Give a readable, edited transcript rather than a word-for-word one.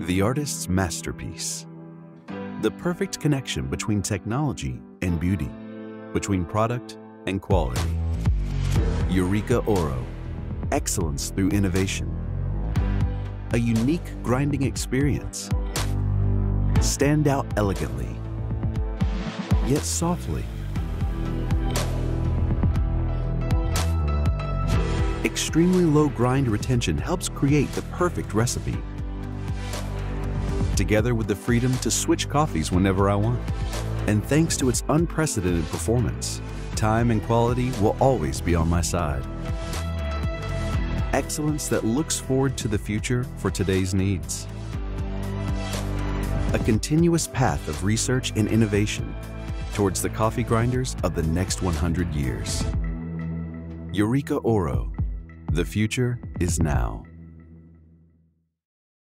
The artist's masterpiece. The perfect connection between technology and beauty, between product and quality. Eureka Oro. Excellence through innovation. A unique grinding experience. Stand out elegantly, yet softly. Extremely low grind retention helps create the perfect recipe, together with the freedom to switch coffees whenever I want. And thanks to its unprecedented performance, time and quality will always be on my side. Excellence that looks forward to the future for today's needs. A continuous path of research and innovation towards the coffee grinders of the next 100 years. Eureka Oro. The future is now.